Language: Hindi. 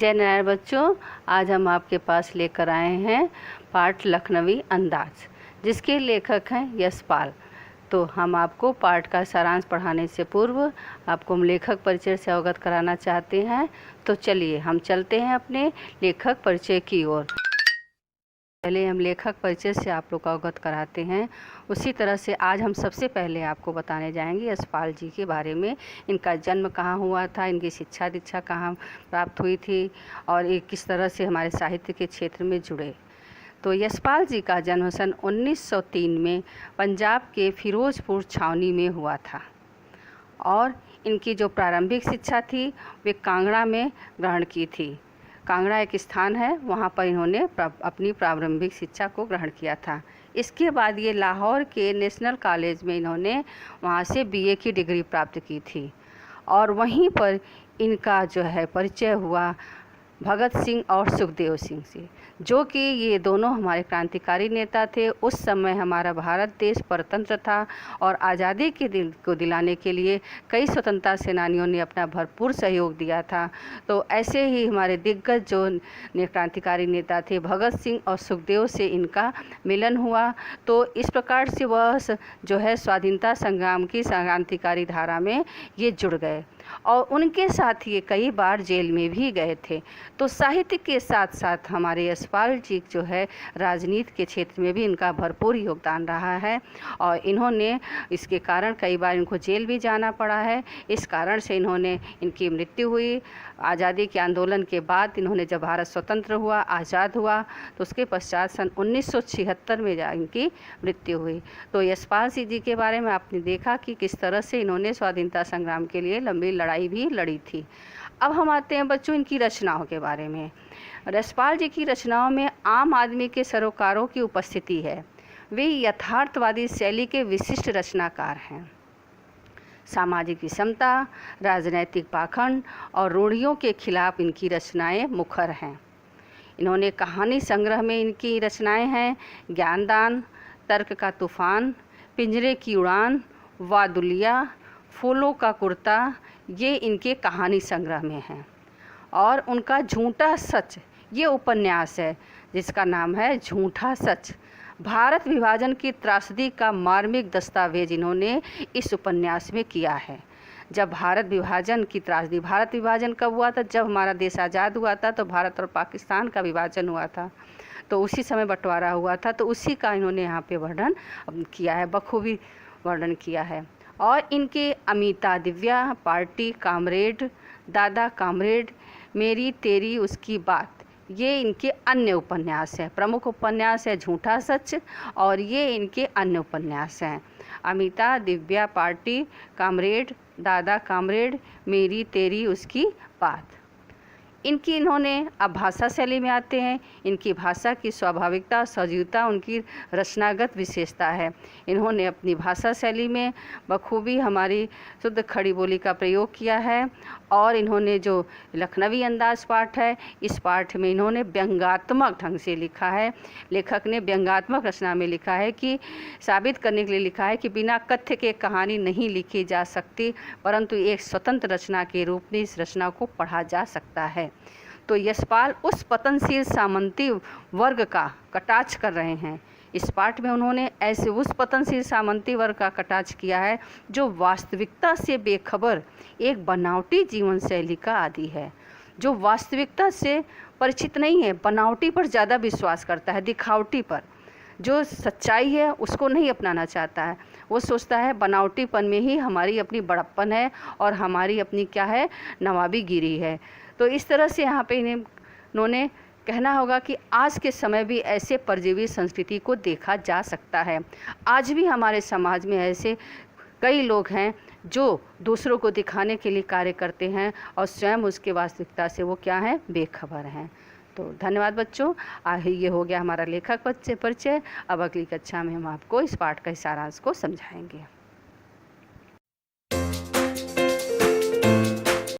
जय नारायण बच्चों, आज हम आपके पास लेकर आए हैं पाठ लखनवी अंदाज, जिसके लेखक हैं यशपाल। तो हम आपको पाठ का सारांश पढ़ाने से पूर्व आपको हम लेखक परिचय से अवगत कराना चाहते हैं। तो चलिए हम चलते हैं अपने लेखक परिचय की ओर। पहले हम लेखक परिचय से आप लोग को अवगत कराते हैं। उसी तरह से आज हम सबसे पहले आपको बताने जाएंगे यशपाल जी के बारे में। इनका जन्म कहाँ हुआ था, इनकी शिक्षा दीक्षा कहाँ प्राप्त हुई थी और ये किस तरह से हमारे साहित्य के क्षेत्र में जुड़े। तो यशपाल जी का जन्म सन 1903 में पंजाब के फिरोजपुर छावनी में हुआ था और इनकी जो प्रारंभिक शिक्षा थी वे कांगड़ा में ग्रहण की थी। कांगड़ा एक स्थान है, वहाँ पर इन्होंने अपनी प्रारंभिक शिक्षा को ग्रहण किया था। इसके बाद ये लाहौर के नेशनल कॉलेज में इन्होंने वहाँ से बीए की डिग्री प्राप्त की थी और वहीं पर इनका जो है परिचय हुआ भगत सिंह और सुखदेव सिंह से, जो कि ये दोनों हमारे क्रांतिकारी नेता थे। उस समय हमारा भारत देश परतंत्र था और आज़ादी के को दिलाने के लिए कई स्वतंत्रता सेनानियों ने अपना भरपूर सहयोग दिया था। तो ऐसे ही हमारे दिग्गज जो क्रांतिकारी नेता थे भगत सिंह और सुखदेव से इनका मिलन हुआ। तो इस प्रकार से वह जो है स्वाधीनता संग्राम की क्रांतिकारी धारा में ये जुड़ गए और उनके साथ ये कई बार जेल में भी गए थे। तो साहित्य के साथ साथ हमारे यशपाल जी जो है राजनीति के क्षेत्र में भी इनका भरपूर योगदान रहा है और इन्होंने इसके कारण कई बार इनको जेल भी जाना पड़ा है। इस कारण से इनकी मृत्यु हुई। आज़ादी के आंदोलन के बाद इन्होंने जब भारत स्वतंत्र हुआ, आज़ाद हुआ, तो उसके पश्चात सन 1976 में इनकी मृत्यु हुई। तो यशपाल सिंह जी के बारे में आपने देखा कि किस तरह से इन्होंने स्वाधीनता संग्राम के लिए लंबी लड़ाई भी लड़ी थी। अब हम आते हैं बच्चों इनकी रचनाओं के बारे में। यशपाल जी की रचनाओं में आम आदमी के सरोकारों की उपस्थिति है। वे यथार्थवादी शैली के विशिष्ट रचनाकार हैं। सामाजिक विषमता, राजनैतिक पाखंड और रूढ़ियों के खिलाफ इनकी रचनाएं मुखर हैं। इन्होंने कहानी संग्रह में इनकी रचनाएं हैं ज्ञानदान, तर्क का तूफान, पिंजरे की उड़ान, वादुलिया, फूलों का कुर्ता, ये इनके कहानी संग्रह में हैं। और उनका झूठा सच ये उपन्यास है जिसका नाम है झूठा सच। भारत विभाजन की त्रासदी का मार्मिक दस्तावेज इन्होंने इस उपन्यास में किया है। जब भारत विभाजन की त्रासदी, भारत विभाजन कब हुआ था? जब हमारा देश आज़ाद हुआ था तो भारत और पाकिस्तान का विभाजन हुआ था, तो उसी समय बंटवारा हुआ था। तो उसी का इन्होंने यहाँ पे वर्णन किया है, बखूबी वर्णन किया है। और इनके अमिता दिव्या, पार्टी कामरेड, दादा कामरेड, मेरी तेरी उसकी बात, ये इनके अन्य उपन्यास हैं। प्रमुख उपन्यास है झूठा सच और ये इनके अन्य उपन्यास हैं। अमिता दिव्या, पार्टी कामरेड, दादा कामरेड, मेरी तेरी उसकी बात। इन्होंने अब भाषा शैली में आते हैं। इनकी भाषा की स्वाभाविकता, सजीवता उनकी रचनागत विशेषता है। इन्होंने अपनी भाषा शैली में बखूबी हमारी शुद्ध खड़ी बोली का प्रयोग किया है और इन्होंने जो लखनवी अंदाज पाठ है, इस पाठ में इन्होंने व्यंग्यात्मक ढंग से लिखा है। लेखक ने व्यंग्यात्मक रचना में लिखा है कि साबित करने के लिए लिखा है कि बिना कथ्य के कहानी नहीं लिखी जा सकती, परंतु एक स्वतंत्र रचना के रूप में इस रचना को पढ़ा जा सकता है। तो यशपाल उस पतनशील सामंती वर्ग का कटाक्ष कर रहे हैं। इस पाठ में उन्होंने ऐसे उस पतनशील सामंती वर्ग का कटाक्ष किया है जो वास्तविकता से बेखबर एक बनावटी जीवन शैली का आदी है, जो वास्तविकता से परिचित नहीं है, बनावटी पर ज़्यादा विश्वास करता है, दिखावटी पर। जो सच्चाई है उसको नहीं अपनाना चाहता है, वो सोचता है बनावटीपन में ही हमारी अपनी बड़प्पन है और हमारी अपनी क्या है, नवाबी गिरी है। तो इस तरह से यहाँ पे इन्होंने कहना होगा कि आज के समय भी ऐसे परजीवी संस्कृति को देखा जा सकता है। आज भी हमारे समाज में ऐसे कई लोग हैं जो दूसरों को दिखाने के लिए कार्य करते हैं और स्वयं उसके वास्तविकता से वो क्या हैं, बेखबर हैं। तो धन्यवाद बच्चों, ये हो गया हमारा लेखक परिचय। अब अगली कक्षा में हम आपको इस पाठ का सारांश को समझाएंगे।